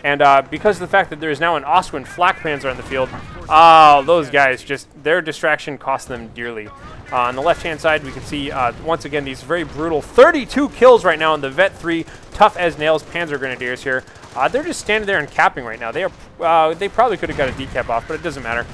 And because of the fact that there is now an Ostwind Flak Panzer on the field, oh, those guys, just their distraction cost them dearly. On the left-hand side, we can see, once again, these very brutal 32 kills right now in the Vet 3 Tough as Nails Panzer Grenadiers here. They're just standing there and capping right now. They are, they probably could have got a decap off, but it doesn't matter.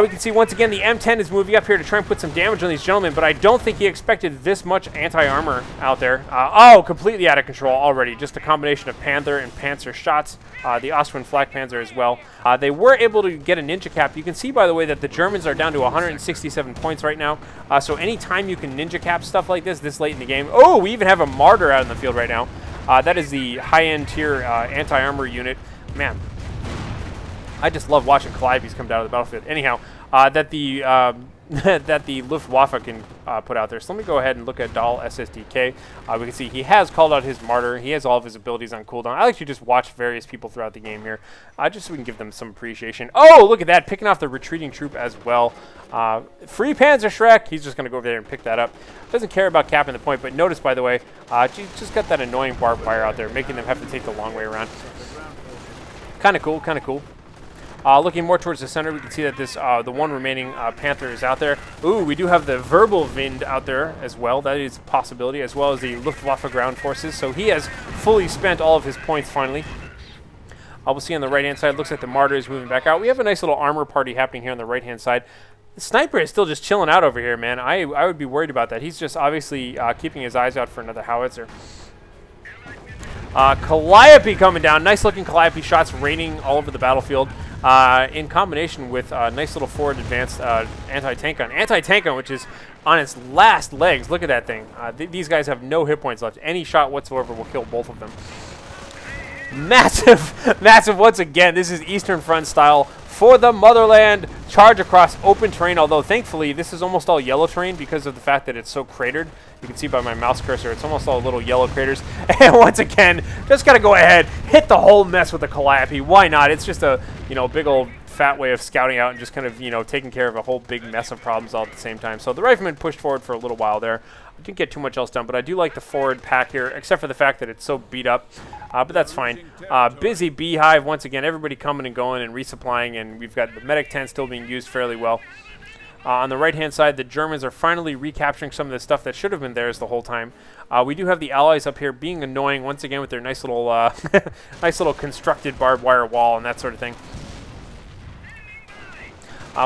We can see, once again, the M10 is moving up here to try and put some damage on these gentlemen, but I don't think he expected this much anti-armor out there. Oh, completely out of control already. Just a combination of Panther and Panzer shots. The Ostwind Flak Panzer as well. They were able to get a ninja cap. You can see, by the way, that the Germans are down to 167 points right now. So anytime you can ninja cap stuff like this late in the game. Oh, we even have a Martyr out in the field right now. That is the high-end tier anti-armor unit. Man, I just love watching Calibes come down to the battlefield. Anyhow, that the that the Luftwaffe can put out there. So let me go ahead and look at Dahl SSDK. We can see he has called out his Martyr. He has all of his abilities on cooldown. I like to just watch various people throughout the game here, just so we can give them some appreciation. Oh, look at that, picking off the retreating troop as well. Free Panzer Shrek. He's just going to go over there and pick that up. Doesn't care about capping the point, but notice, by the way, just got that annoying barbed wire out there, making them have to take the long way around. Kind of cool, kind of cool. Looking more towards the center, we can see that this the one remaining Panther is out there. Ooh, we do have the Verbal Wind out there as well. That is a possibility, as well as the Luftwaffe ground forces. So he has fully spent all of his points finally. We'll see on the right-hand side, looks like the Martyr is moving back out. We have a nice little armor party happening here on the right-hand side. The Sniper is still just chilling out over here, man. I would be worried about that. He's just obviously keeping his eyes out for another howitzer. Calliope coming down. Nice looking Calliope shots raining all over the battlefield. In combination with nice little forward advanced anti-tank gun. Anti-tank gun, which is on its last legs. Look at that thing. These guys have no hit points left. Any shot whatsoever will kill both of them. Massive, massive once again. This is Eastern Front style for the motherland. Charge across open terrain, although thankfully this is almost all yellow terrain because of the fact that it's so cratered. You can see by my mouse cursor, it's almost all little yellow craters. And once again, just got to go ahead, hit the whole mess with the Calliope. Why not? It's just a, big old fat way of scouting out and just kind of, taking care of a whole big mess of problems all at the same time. So the rifleman pushed forward for a little while there. I didn't get too much else done, but I do like the forward pack here, except for the fact that it's so beat up. But that's fine. Busy beehive, once again, everybody coming and going and resupplying, and we've got the medic tent still being used fairly well. On the right-hand side, the Germans are finally recapturing some of the stuff that should have been theirs the whole time. We do have the Allies up here being annoying, once again, with their nice little, nice little constructed barbed wire wall and that sort of thing.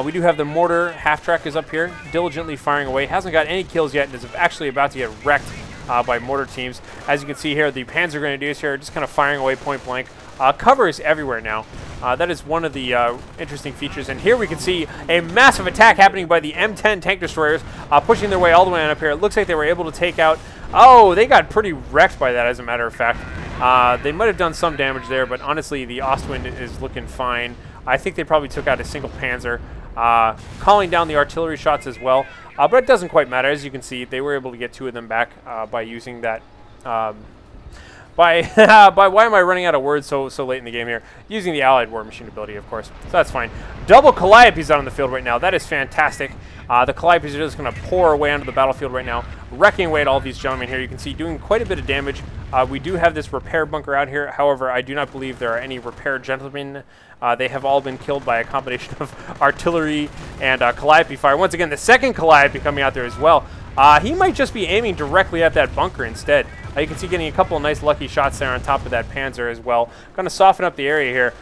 We do have the mortar half-track is up here, diligently firing away. Hasn't got any kills yet and is actually about to get wrecked by mortar teams. As you can see here, the Panzer Grenadiers here are just kind of firing away point blank. Cover is everywhere now. That is one of the interesting features. And here we can see a massive attack happening by the M10 tank destroyers, pushing their way all the way on up here. It looks like they were able to take out... Oh, they got pretty wrecked by that, as a matter of fact. They might have done some damage there, but honestly, the Ostwind is looking fine. I think they probably took out a single Panzer, calling down the artillery shots as well. But it doesn't quite matter. As you can see, they were able to get 2 of them back by using that... By why am I running out of words so late in the game here? Using the Allied War Machine ability, of course. So that's fine. Double Calliopes out on the field right now. That is fantastic. The Calliopes are just going to pour away onto the battlefield right now, wrecking away at all these gentlemen here. You can see doing quite a bit of damage. We do have this repair bunker out here. However, I do not believe there are any repair gentlemen. They have all been killed by a combination of artillery and Calliope fire. Once again, the second Calliope coming out there as well. He might just be aiming directly at that bunker instead. You can see getting a couple of nice lucky shots there on top of that Panzer as well. Going to soften up the area here.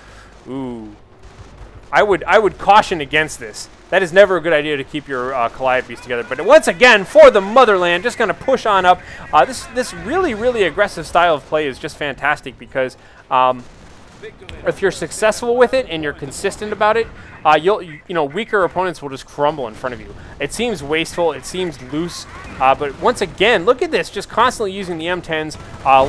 Ooh. I would caution against this. That is never a good idea to keep your Calliopes together. But once again, for the motherland, just going to push on up. This really, really aggressive style of play is just fantastic because if you're successful with it and you're consistent about it, weaker opponents will just crumble in front of you. It seems wasteful, it seems loose, but once again, look at this, just constantly using the M10s,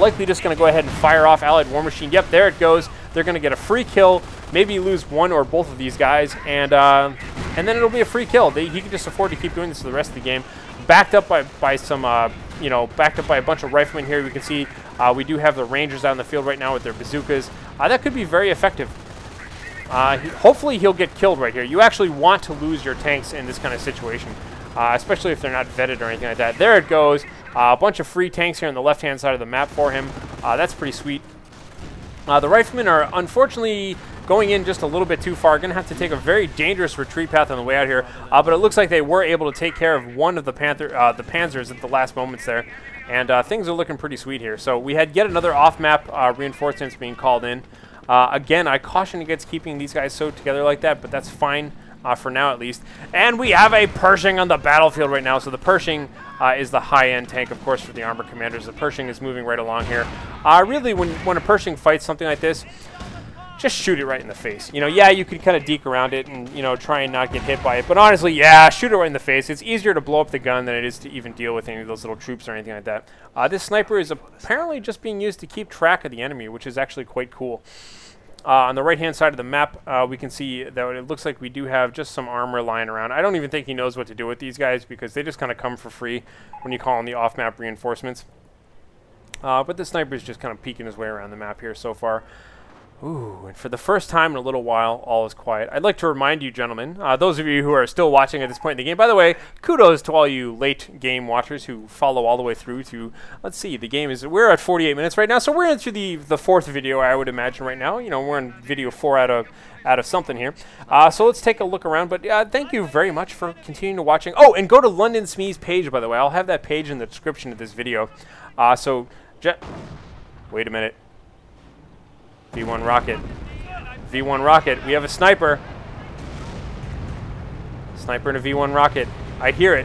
likely just going to go ahead and fire off Allied War Machine. Yep, there it goes. They're going to get a free kill, maybe lose one or both of these guys, and then it'll be a free kill. He can just afford to keep doing this for the rest of the game. Backed up by some, backed up by a bunch of riflemen here. We can see we do have the Rangers out in the field right now with their bazookas. That could be very effective. Hopefully he'll get killed right here. You actually want to lose your tanks in this kind of situation, especially if they're not vetted or anything like that. There it goes. A bunch of free tanks here on the left-hand side of the map for him. That's pretty sweet. The riflemen are unfortunately going in just a little bit too far. Going to have to take a very dangerous retreat path on the way out here. But it looks like they were able to take care of one of the Panzers at the last moments there. And things are looking pretty sweet here. So we had yet another off-map reinforcements being called in. Again, I caution against keeping these guys so together like that, but that's fine for now at least. And we have a Pershing on the battlefield right now. So the Pershing is the high-end tank, of course, for the armored commanders. The Pershing is moving right along here. Really, when a Pershing fights something like this, just shoot it right in the face. You know, yeah, you could kind of deke around it and, you know, try and not get hit by it. But honestly, yeah, shoot it right in the face. It's easier to blow up the gun than it is to even deal with any of those little troops or anything like that. This sniper is apparently just being used to keep track of the enemy, which is actually quite cool. On the right-hand side of the map, we can see that it looks like we do have just some armor lying around. I don't even think he knows what to do with these guys because they just kind of come for free when you call in the off-map reinforcements. But the sniper is just kind of peeking his way around the map here so far. Ooh, and for the first time in a little while, all is quiet. I'd like to remind you, gentlemen, those of you who are still watching at this point in the game, by the way, kudos to all you late game watchers who follow all the way through to, let's see, the game is, we're at 48 minutes right now, so we're into the fourth video, I would imagine, right now. You know, we're in video 4 out of something here. So let's take a look around, but thank you very much for continuing to watching. Oh, and go to London Smee's page, by the way. I'll have that page in the description of this video. Wait a minute. V1 rocket. V1 rocket. We have a sniper. Sniper and a V1 rocket. I hear it.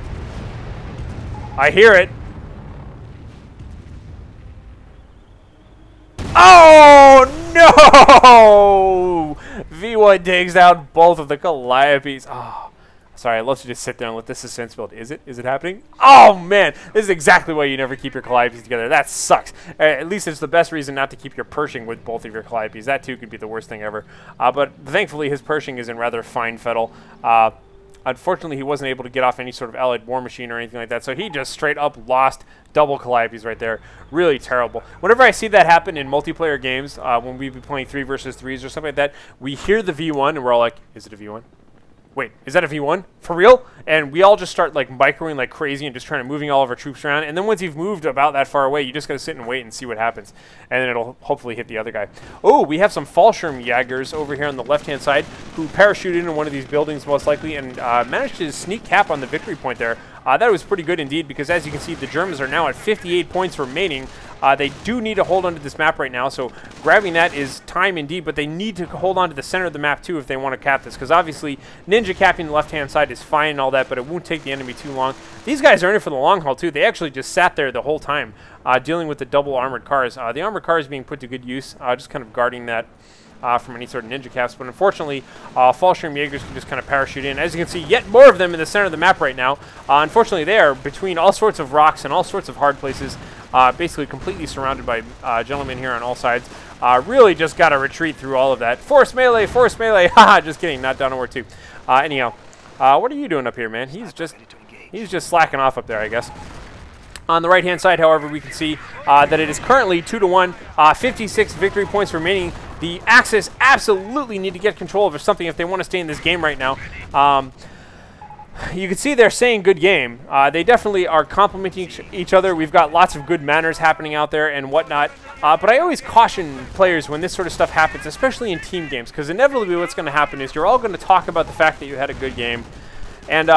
I hear it. Oh, no! V1 takes out both of the Calliopes. Oh. Sorry, I love to just sit there and let the suspense build. Is it? Is it happening? Oh, man. This is exactly why you never keep your Calliopes together. That sucks. At least it's the best reason not to keep your Pershing with both of your Calliopes. That, too, could be the worst thing ever. But thankfully, his Pershing is in rather fine fettle. Unfortunately, he wasn't able to get off any sort of allied war machine or anything like that, so he just straight up lost double Calliopes right there. Really terrible. Whenever I see that happen in multiplayer games, when we be playing 3 versus 3s or something like that, we hear the V1, and we're all like, is it a V1? Wait, is that a V1? For real? And we all just start like microing like crazy and just trying to moving all of our troops around. And then once you've moved about that far away, you just got to sit and wait and see what happens. And then it'll hopefully hit the other guy. Oh, we have some Fallschirmjägers over here on the left-hand side who parachuted into one of these buildings most likely and managed to sneak cap on the victory point there. That was pretty good indeed because as you can see, the Germans are now at 58 points remaining. They do need to hold onto this map right now, so grabbing that is time indeed, but they need to hold on to the center of the map too if they want to cap this, because obviously ninja capping the left-hand side is fine and all that, but it won't take the enemy too long. These guys are in it for the long haul too. They actually just sat there the whole time dealing with the double armored cars. The armored car is being put to good use, just kind of guarding that from any sort of ninja caps, but unfortunately, Fallschirmjägers can just kind of parachute in. As you can see, yet more of them in the center of the map right now. Unfortunately, they are between all sorts of rocks and all sorts of hard places, basically completely surrounded by gentlemen here on all sides. Really just got to retreat through all of that. Force melee, haha, just kidding, not down to war 2. Anyhow, what are you doing up here, man? He's just slacking off up there, I guess. On the right-hand side, however, we can see that it is currently 2-1, 56 victory points remaining. The Axis absolutely need to get control over something if they want to stay in this game right now. You can see they're saying good game. They definitely are complimenting each other. We've got lots of good manners happening out there and whatnot. But I always caution players when this sort of stuff happens, especially in team games, because inevitably what's going to happen is you're all going to talk about the fact that you had a good game. And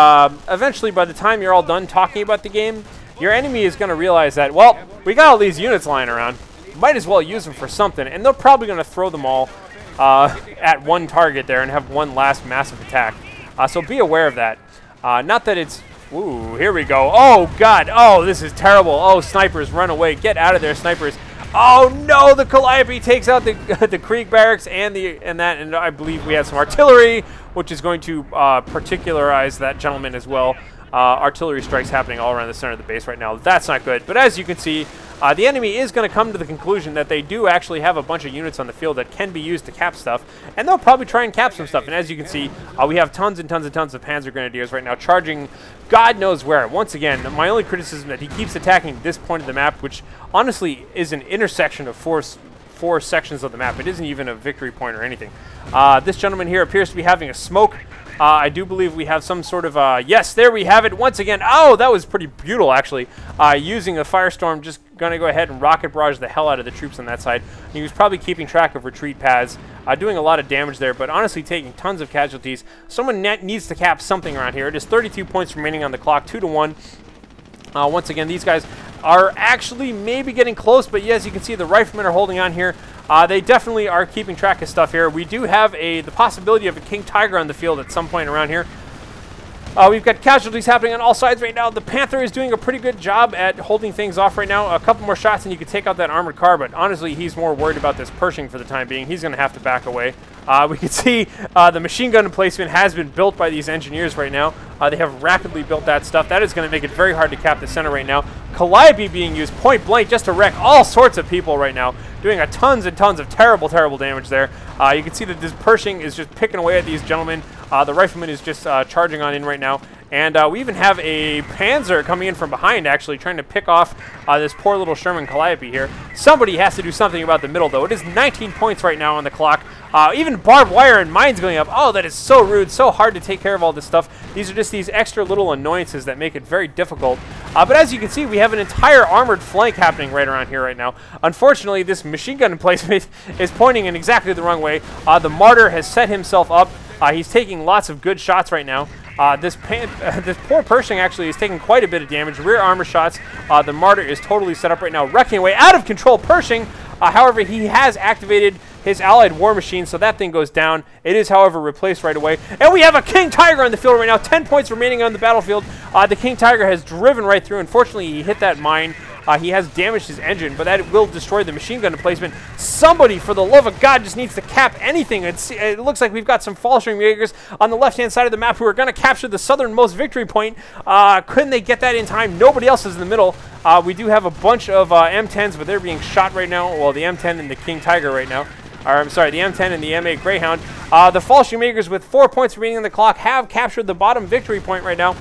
eventually, by the time you're all done talking about the game, your enemy is going to realize that, well, we got all these units lying around. Might as well use them for something. And they're probably going to throw them all at one target there and have one last massive attack. So be aware of that. Not that it's... Ooh, here we go. Oh, God. Oh, this is terrible. Oh, snipers, run away. Get out of there, snipers. Oh, no, the Calliope takes out the Krieg barracks and I believe we have some artillery, which is going to particularize that gentleman as well. Artillery strikes happening all around the center of the base right now. That's not good. But as you can see, the enemy is going to come to the conclusion that they do actually have a bunch of units on the field that can be used to cap stuff, and they'll probably try and cap some stuff. And as you can see, we have tons and tons and tons of Panzer Grenadiers right now charging God knows where. Once again, my only criticism is that he keeps attacking this point of the map, which honestly is an intersection of four sections of the map. It isn't even a victory point or anything. This gentleman here appears to be having a smoke. I do believe we have some sort of, yes, there we have it once again. Oh, that was pretty brutal, actually. Using a firestorm, just going to go ahead and rocket barrage the hell out of the troops on that side. He was probably keeping track of retreat paths, doing a lot of damage there, but honestly taking tons of casualties. Someone needs to cap something around here. It is 32 points remaining on the clock, 2-1. Once again, these guys are actually maybe getting close, but yes, you can see the riflemen are holding on here. They definitely are keeping track of stuff here. We do have the possibility of a King Tiger on the field at some point around here. We've got casualties happening on all sides right now. The Panther is doing a pretty good job at holding things off right now. A couple more shots and you could take out that armored car, but honestly, he's more worried about this Pershing for the time being. He's going to have to back away. We can see the machine gun emplacement has been built by these engineers right now. They have rapidly built that stuff. That is going to make it very hard to cap the center right now. Calliope being used point blank just to wreck all sorts of people right now, doing tons and tons of terrible, terrible damage there. You can see that this Pershing is just picking away at these gentlemen. The rifleman is just charging on in right now. And we even have a Panzer coming in from behind, actually, trying to pick off this poor little Sherman Calliope here. Somebody has to do something about the middle, though. It is 19 points right now on the clock. Even barbed wire and mines going up. Oh, that is so rude, so hard to take care of all this stuff. These are just these extra little annoyances that make it very difficult. But as you can see, we have an entire armored flank happening right around here right now. Unfortunately, this machine gun emplacement is pointing in exactly the wrong way. The Martyr has set himself up. He's taking lots of good shots right now. This poor Pershing actually is taking quite a bit of damage. Rear armor shots. The Martyr is totally set up right now, wrecking away. Out of control Pershing. However, he has activated his allied war machine, so that thing goes down. It is, however, replaced right away. And we have a King Tiger on the field right now. 10 points remaining on the battlefield. The King Tiger has driven right through. Unfortunately, he hit that mine. He has damaged his engine, but that will destroy the machine gun emplacement. Somebody, for the love of God, just needs to cap anything. It looks like we've got some Fallschirmjägers on the left-hand side of the map who are going to capture the southernmost victory point. Couldn't they get that in time? Nobody else is in the middle. We do have a bunch of M10s, but they're being shot right now. Well, the M10 and the King Tiger right now. Or, I'm sorry, the M10 and the M8 Greyhound. The Fallschirmjägers, with 4 points remaining on the clock, have captured the bottom victory point right now.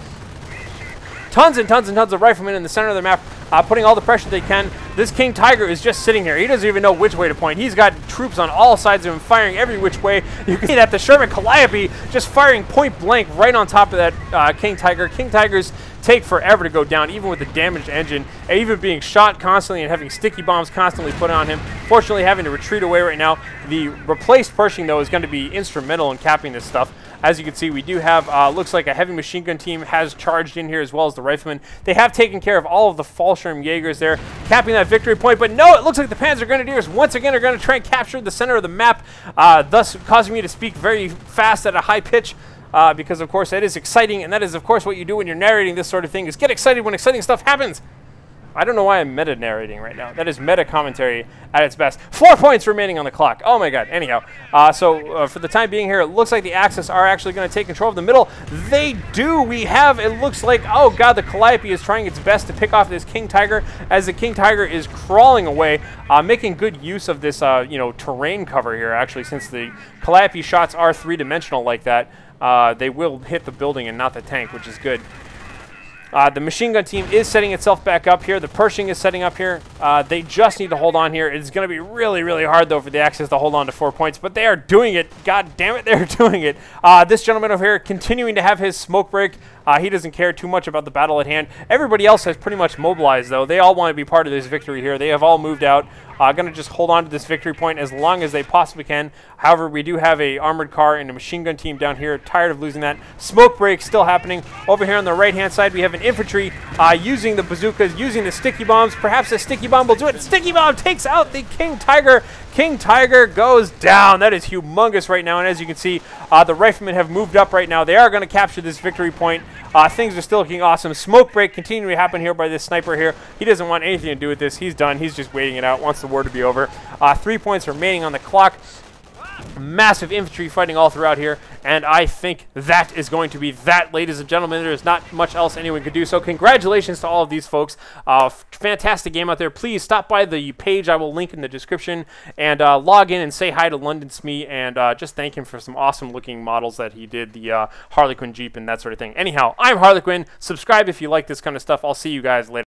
Tons and tons and tons of riflemen in the center of the map, putting all the pressure they can. This King Tiger is just sitting here. He doesn't even know which way to point. He's got troops on all sides of him firing every which way. You can see that the Sherman Calliope just firing point blank right on top of that King Tiger. King Tigers take forever to go down, even with the damaged engine, and even being shot constantly and having sticky bombs constantly put on him. Fortunately, having to retreat away right now. The replaced Pershing, though, is going to be instrumental in capping this stuff. As you can see, we do have, looks like a heavy machine gun team has charged in here, as well as the riflemen. They have taken care of all of the Fallschirmjägers there, capping that victory point. But no, it looks like the Panzer Grenadiers once again are going to try and capture the center of the map, thus causing me to speak very fast at a high pitch. Because, of course, that is exciting, and that is, of course, what you do when you're narrating this sort of thing, is get excited when exciting stuff happens. I don't know why I'm meta-narrating right now. That is meta-commentary at its best. 4 points remaining on the clock. Oh, my God. Anyhow, for the time being here, it looks like the Axis are actually going to take control of the middle. They do. We have, it looks like, oh, God, the Calliope is trying its best to pick off this King Tiger, as the King Tiger is crawling away, making good use of this, terrain cover here, actually, since the Calliope shots are three-dimensional like that. They will hit the building and not the tank, which is good. The machine gun team is setting itself back up here. The Pershing is setting up here. They just need to hold on here. It's going to be really, really hard, though, for the Axis to hold on to 4 points, but they are doing it. God damn it, they're doing it. This gentleman over here continuing to have his smoke break. He doesn't care too much about the battle at hand. Everybody else has pretty much mobilized, though. They all want to be part of this victory here. They have all moved out. Going to just hold on to this victory point as long as they possibly can. However, we do have a armored car and a machine gun team down here. Tired of losing that. Smoke break still happening. Over here on the right-hand side, we have an infantry using the bazookas, using the sticky bombs. Perhaps a sticky bomb will do it. Sticky bomb takes out the King Tiger. King Tiger goes down. That is humongous right now. And as you can see, the riflemen have moved up right now. They are going to capture this victory point. Things are still looking awesome. Smoke break continuing to happen here by this sniper here. He doesn't want anything to do with this. He's done. He's just waiting it out. Wants the war to be over. 3 points remaining on the clock. Massive infantry fighting all throughout here, and I think that is going to be that, ladies and gentlemen. There's not much else anyone could do, so congratulations to all of these folks. Fantastic game out there. Please stop by the page I will link in the description and log in and say hi to London Smee and just thank him for some awesome looking models that he did, the Harlequin Jeep and that sort of thing. Anyhow, I'm Harlequin. Subscribe if you like this kind of stuff. I'll see you guys later.